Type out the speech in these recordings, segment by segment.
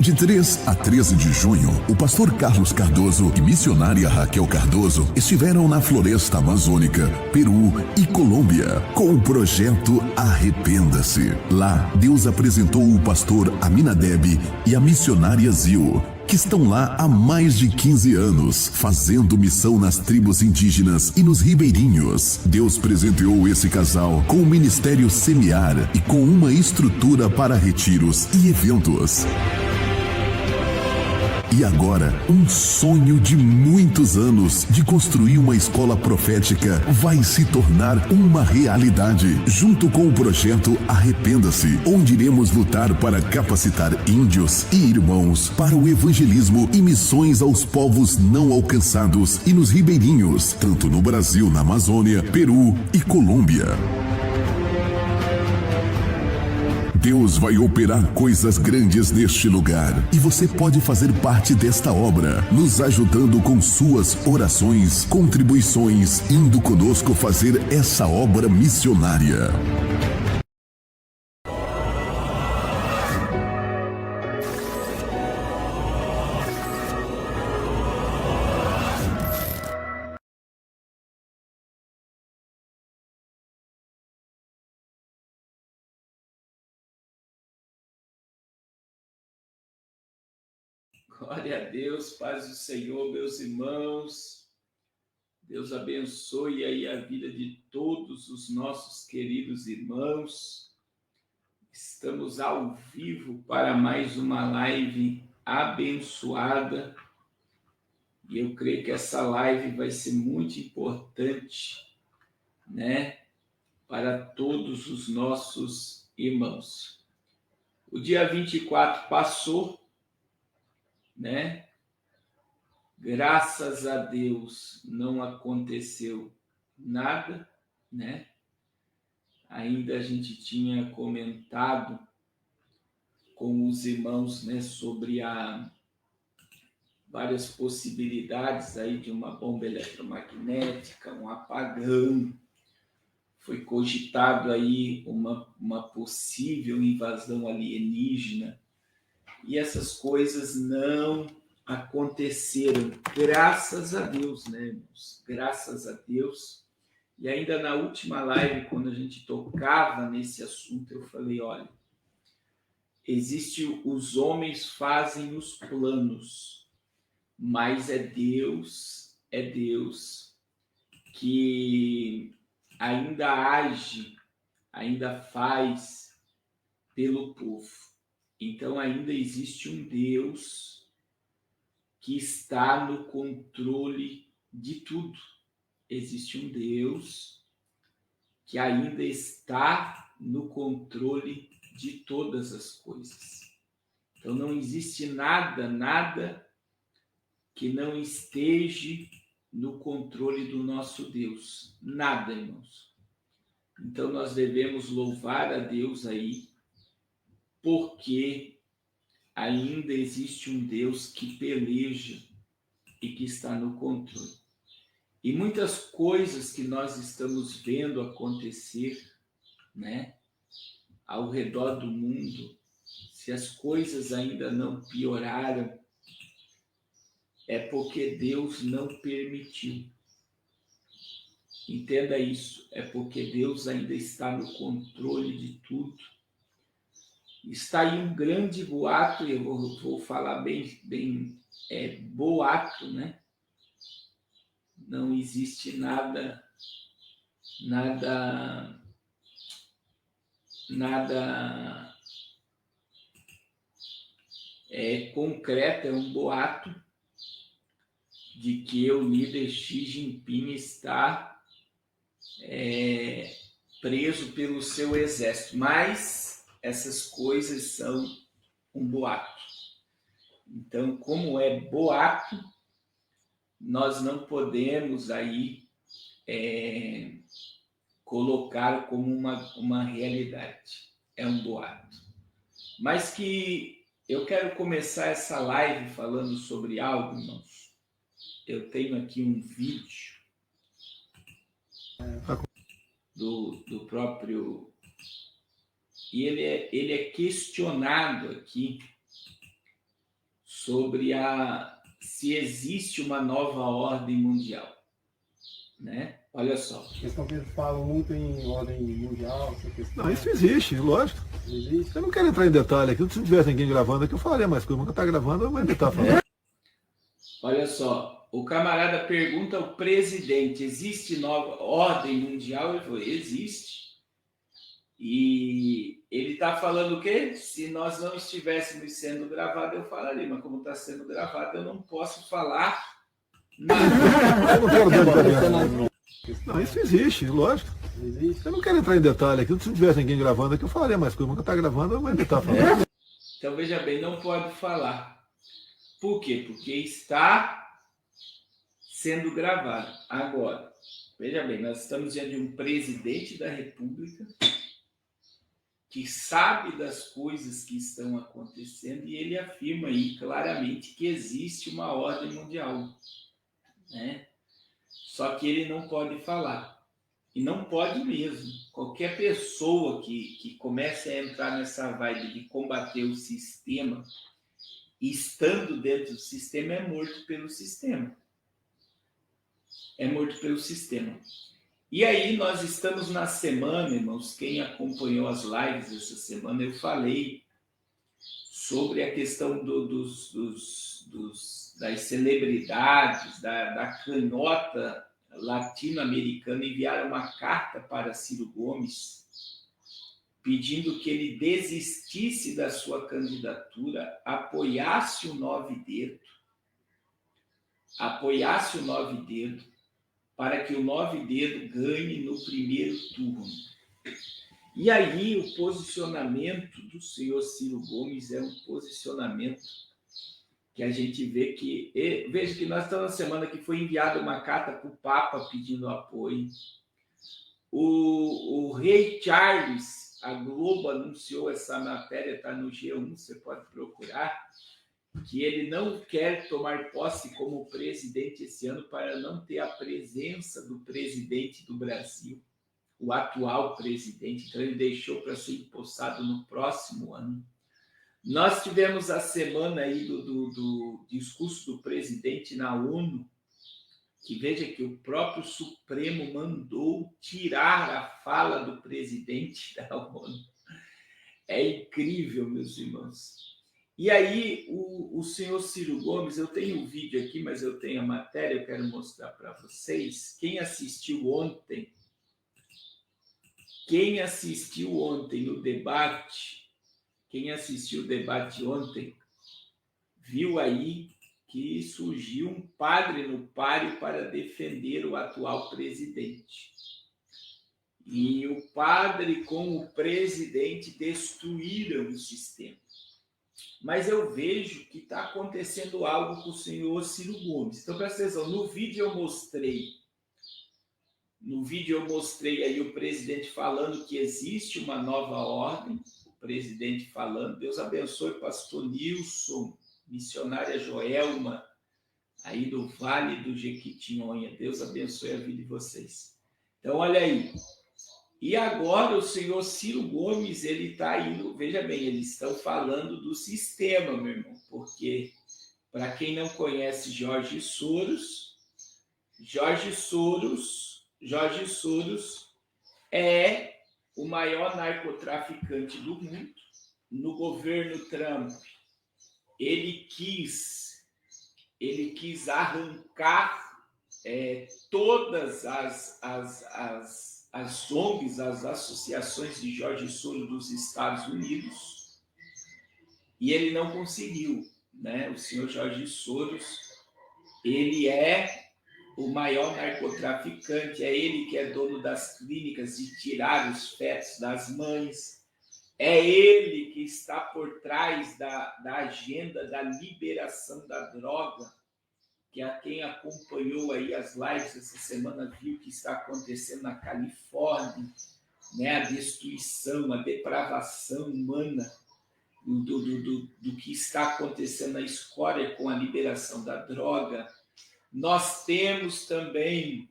De 3 a 13 de junho, o pastor Carlos Cardoso e missionária Raquel Cardoso estiveram na floresta amazônica, Peru e Colômbia, com o projeto Arrependa-se. Lá, Deus apresentou o pastor Aminadeb e a missionária Zil, que estão lá há mais de 15 anos, fazendo missão nas tribos indígenas e nos ribeirinhos. Deus presenteou esse casal com o ministério Semear e com uma estrutura para retiros e eventos. E agora, um sonho de muitos anos de construir uma escola profética vai se tornar uma realidade, junto com o projeto Arrependa-se, onde iremos lutar para capacitar índios e irmãos para o evangelismo e missões aos povos não alcançados e nos ribeirinhos, tanto no Brasil, na Amazônia, Peru e Colômbia. Deus vai operar coisas grandes neste lugar e você pode fazer parte desta obra, nos ajudando com suas orações, contribuições, indo conosco fazer essa obra missionária. Glória a Deus, paz do Senhor, meus irmãos. Deus abençoe aí a vida de todos os nossos queridos irmãos. Estamos ao vivo para mais uma live abençoada. E eu creio que essa live vai ser muito importante, né, para todos os nossos irmãos. O dia 24 passou, né? Graças a Deus não aconteceu nada, né? Ainda a gente tinha comentado com os irmãos, né, sobre várias possibilidades aí de uma bomba eletromagnética, um apagão. Foi cogitado aí uma possível invasão alienígena. E essas coisas não aconteceram, graças a Deus, né, irmãos? Graças a Deus. E ainda na última live, quando a gente tocava nesse assunto, eu falei, olha, os homens fazem os planos, mas é Deus que ainda age, ainda faz pelo povo. Então, ainda existe um Deus que está no controle de tudo. Existe um Deus que ainda está no controle de todas as coisas. Então, não existe nada que não esteja no controle do nosso Deus. Nada, irmãos. Então, nós devemos louvar a Deus aí, porque ainda existe um Deus que peleja e que está no controle. E muitas coisas que nós estamos vendo acontecer, né, ao redor do mundo, se as coisas ainda não pioraram, é porque Deus não permitiu. Entenda isso, é porque Deus ainda está no controle de tudo. Está aí um grande boato, eu vou falar bem boato, né? Não existe nada concreto, é um boato de que o líder Xi Jinping está preso pelo seu exército, mas essas coisas são um boato. Então, como é boato, nós não podemos aí colocar como uma realidade. É um boato. Mas que eu quero começar essa live falando sobre algo, irmãos. Eu tenho aqui um vídeo do próprio... E ele é questionado aqui sobre se existe uma nova ordem mundial, né? Olha só. A questão que eles falam muito em ordem mundial, essa questão... Não, isso existe, lógico. Existe? Eu não quero entrar em detalhe aqui. Se não tivesse ninguém gravando aqui, eu falaria mais coisa. Mas quando tá gravando, eu vou tentar falar. Olha só, o camarada pergunta ao presidente, existe nova ordem mundial? Ele falou, existe. E ele está falando o quê? Se nós não estivéssemos sendo gravados, eu falaria, mas como está sendo gravado, eu não posso falar nada. Eu não quero dar detalhe. Não, isso existe, lógico. Existe? Eu não quero entrar em detalhe aqui. Se não tivesse ninguém gravando aqui, eu falaria mais coisa. Mas quando tá gravando, eu vou tentar falar. Então, veja bem, não pode falar. Por quê? Porque está sendo gravado. Agora, veja bem, nós estamos diante de um presidente da República que sabe das coisas que estão acontecendo e ele afirma aí claramente que existe uma ordem mundial, né? Só que ele não pode falar. E não pode mesmo. Qualquer pessoa que comece a entrar nessa vibe de combater o sistema, estando dentro do sistema, é morto pelo sistema. É morto pelo sistema. E aí nós estamos na semana, irmãos, quem acompanhou as lives essa semana, eu falei sobre a questão das celebridades, da canhota latino-americana, enviaram uma carta para Ciro Gomes, pedindo que ele desistisse da sua candidatura, apoiasse o Nove Dedo, para que o Nove Dedo ganhe no primeiro turno. E aí o posicionamento do senhor Ciro Gomes é um posicionamento que a gente vê que... Veja que nós estamos na semana que foi enviada uma carta para o Papa pedindo apoio. O rei Charles, a Globo anunciou essa matéria, está no G1, você pode procurar, que ele não quer tomar posse como presidente esse ano para não ter a presença do presidente do Brasil, o atual presidente, então ele deixou para ser empossado no próximo ano. Nós tivemos a semana aí do discurso do presidente na ONU, que veja que o próprio Supremo mandou tirar a fala do presidente da ONU. É incrível, meus irmãos. E aí, o senhor Ciro Gomes, eu tenho um vídeo aqui, mas eu tenho a matéria, eu quero mostrar para vocês. Quem assistiu ontem o debate, ontem, viu aí que surgiu um padre no páreo para defender o atual presidente. E o padre com o presidente destruíram o sistema. Mas eu vejo que está acontecendo algo com o senhor Ciro Gomes. Então, presta atenção, no vídeo eu mostrei aí o presidente falando que existe uma nova ordem, o presidente falando, Deus abençoe pastor Nilson, missionária Joelma, aí do Vale do Jequitinhonha, Deus abençoe a vida de vocês. Então, olha aí. E agora o senhor Ciro Gomes, ele está indo, veja bem, eles estão falando do sistema, meu irmão, porque, para quem não conhece Jorge Soros é o maior narcotraficante do mundo. No governo Trump, ele quis arrancar todas as ONGs, as associações de Jorge Soros dos Estados Unidos, e ele não conseguiu, né? O senhor Jorge Soros, ele é o maior narcotraficante, é ele que é dono das clínicas de tirar os fetos das mães, é ele que está por trás da agenda da liberação da droga, que a quem acompanhou aí as lives essa semana viu que está acontecendo na Califórnia, né? A destruição, a depravação humana do que está acontecendo na escória com a liberação da droga. Nós temos também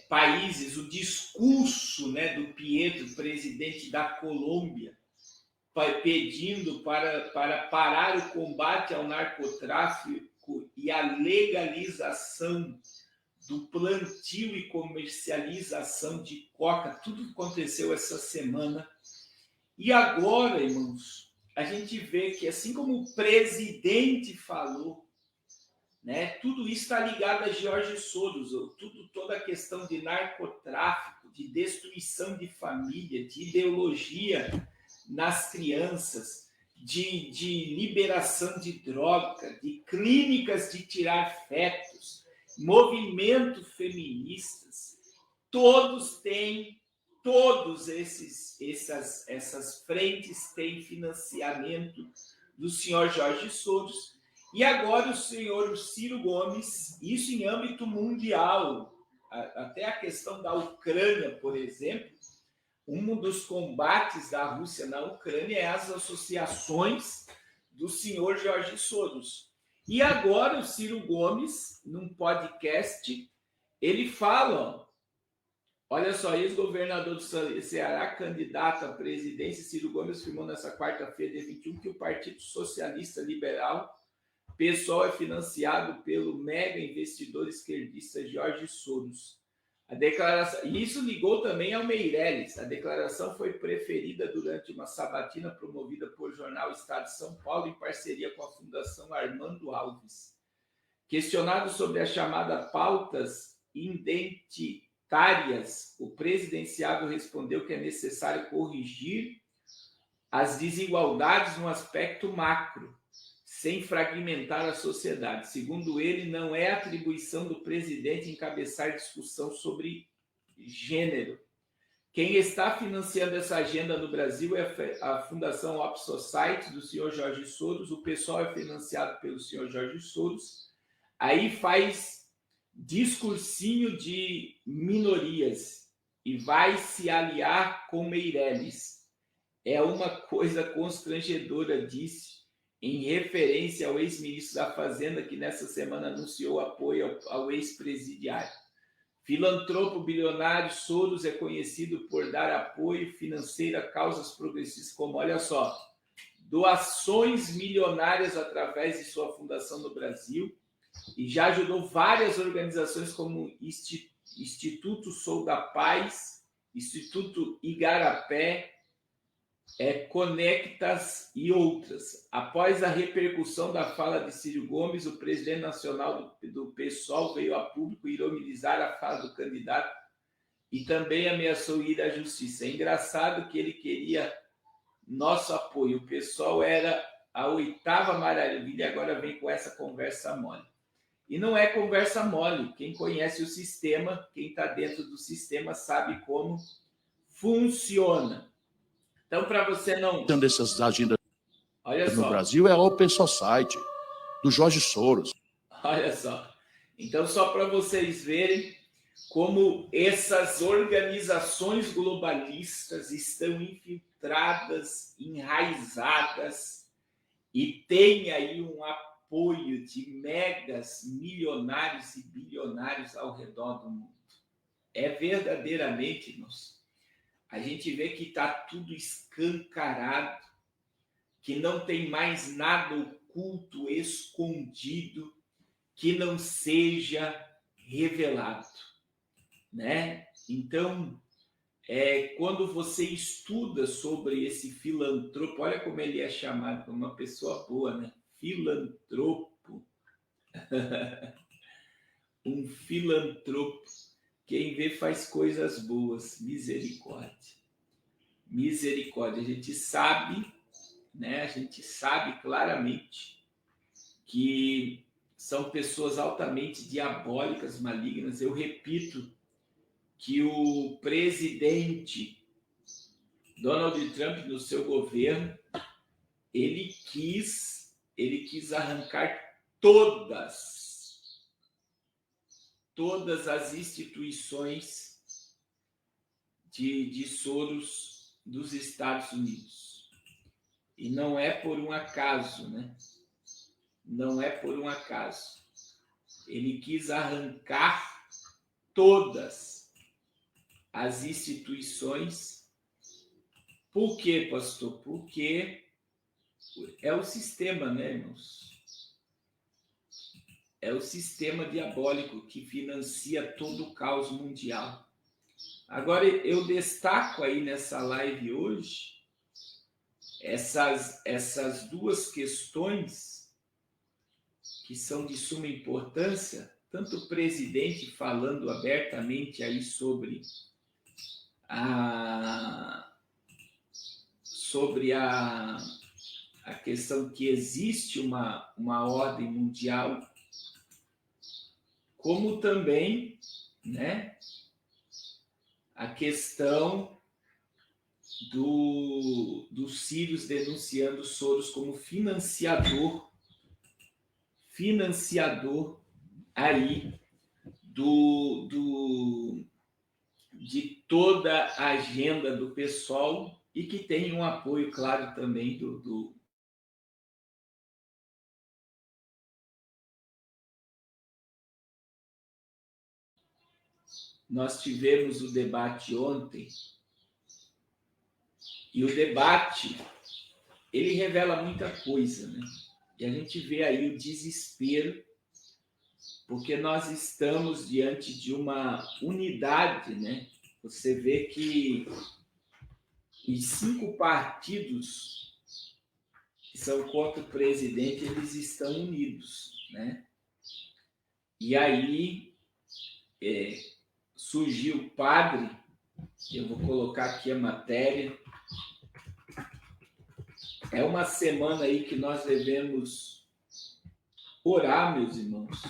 países, o discurso, né, do Pietro, presidente da Colômbia, pedindo para parar o combate ao narcotráfico e a legalização do plantio e comercialização de coca. Tudo aconteceu essa semana. E agora, irmãos, a gente vê que, assim como o presidente falou, né, tudo isso está ligado a Jorge Soros, toda a questão de narcotráfico, de destruição de família, de ideologia nas crianças, de liberação de droga, de clínicas de tirar fetos, movimentos feministas, todas essas frentes têm financiamento do senhor Jorge Soros. E agora o senhor Ciro Gomes, isso em âmbito mundial, até a questão da Ucrânia, por exemplo, um dos combates da Rússia na Ucrânia é as associações do senhor Jorge Soros. E agora o Ciro Gomes, num podcast, ele fala, olha só, ex-governador do Ceará, candidato à presidência, Ciro Gomes afirmou nessa quarta-feira, dia 21, que o Partido Socialista Liberal, PSOL, é financiado pelo mega investidor esquerdista Jorge Soros. A declaração, e isso ligou também ao Meirelles. A declaração foi preferida durante uma sabatina promovida por jornal Estado de São Paulo em parceria com a Fundação Armando Alves. Questionado sobre a chamada pautas identitárias, o presidenciável respondeu que é necessário corrigir as desigualdades no aspecto macro, sem fragmentar a sociedade. Segundo ele, não é atribuição do presidente encabeçar discussão sobre gênero. Quem está financiando essa agenda no Brasil é a Fundação Open Society do senhor Jorge Soros. O pessoal é financiado pelo senhor Jorge Soros. Aí faz discursinho de minorias e vai se aliar com Meirelles. É uma coisa constrangedora, disse, em referência ao ex-ministro da Fazenda, que nessa semana anunciou apoio ao ex-presidiário. Filantropo bilionário, Soros é conhecido por dar apoio financeiro a causas progressistas, como, olha só, doações milionárias através de sua fundação no Brasil, e já ajudou várias organizações como Instituto Sou da Paz, Instituto Igarapé, Conectas e outras. Após a repercussão da fala de Ciro Gomes, o presidente nacional do PSOL veio a público ironizar a fala do candidato e também ameaçou ir à justiça. É engraçado que ele queria nosso apoio. O PSOL era a 8ª maravilha e agora vem com essa conversa mole. E não é conversa mole. Quem conhece o sistema, quem está dentro do sistema, sabe como funciona. Então, para você não... dessas agendas Olha no só. Brasil é a Open Society, do Jorge Soros. Olha só. Então, só para vocês verem como essas organizações globalistas estão infiltradas, enraizadas e têm aí um apoio de megas milionários e bilionários ao redor do mundo. É verdadeiramente, irmãos, a gente vê que está tudo escancarado, que não tem mais nada oculto, escondido, que não seja revelado, né? Então, quando você estuda sobre esse filantropo, olha como ele é chamado, como uma pessoa boa, né? Filantropo. Um filantropo. Quem vê faz coisas boas. Misericórdia. Misericórdia. A gente sabe, né? A gente sabe claramente que são pessoas altamente diabólicas, malignas. Eu repito que o presidente Donald Trump, no seu governo, ele quis arrancar todas as instituições de Soros dos Estados Unidos. E não é por um acaso, né? Não é por um acaso. Ele quis arrancar todas as instituições Por quê, pastor? Porque é o sistema, né, irmãos? É o sistema diabólico que financia todo o caos mundial. Agora, eu destaco aí nessa live hoje essas duas questões que são de suma importância, tanto o presidente falando abertamente aí sobre a questão que existe uma ordem mundial, como também, né, a questão dos sírios denunciando Soros como financiador aí de toda a agenda do PSOL e que tem um apoio, claro, também do Nós tivemos o debate ontem, e o debate, ele revela muita coisa, né? E a gente vê aí o desespero, porque nós estamos diante de uma unidade, né? Você vê que os 5 partidos que são contra o presidente, eles estão unidos, né? E aí surgiu o padre, eu vou colocar aqui a matéria. É uma semana aí que nós devemos orar, meus irmãos.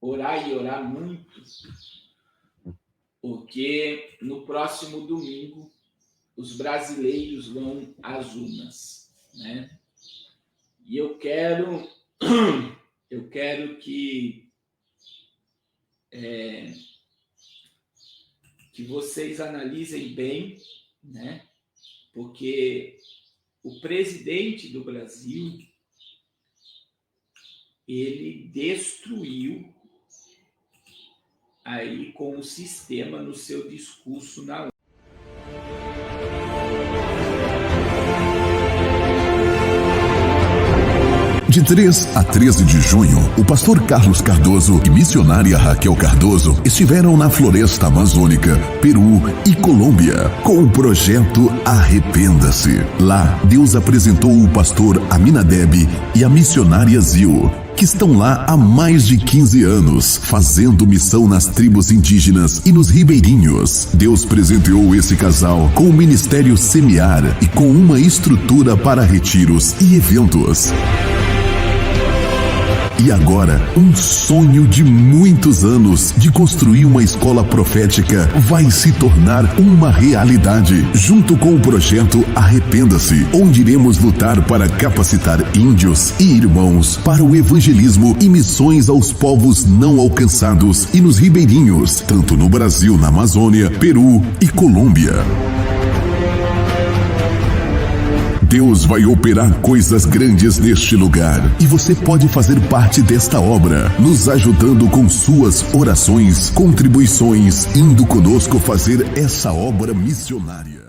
Orar e orar muito, porque no próximo domingo os brasileiros vão às urnas, né? E eu quero que vocês analisem bem, né? Porque o presidente do Brasil, ele destruiu aí com o sistema no seu discurso na ONU. De 3 a 13 de junho, o pastor Carlos Cardoso e missionária Raquel Cardoso estiveram na floresta amazônica, Peru e Colômbia, com o projeto Arrependa-se. Lá, Deus apresentou o pastor Aminadeb e a missionária Zil, que estão lá há mais de 15 anos, fazendo missão nas tribos indígenas e nos ribeirinhos. Deus presenteou esse casal com o ministério Semear e com uma estrutura para retiros e eventos. E agora, um sonho de muitos anos de construir uma escola profética vai se tornar uma realidade, junto com o projeto Arrependa-se, onde iremos lutar para capacitar índios e irmãos para o evangelismo e missões aos povos não alcançados e nos ribeirinhos, tanto no Brasil, na Amazônia, Peru e Colômbia. Deus vai operar coisas grandes neste lugar e você pode fazer parte desta obra, nos ajudando com suas orações, contribuições, indo conosco fazer essa obra missionária.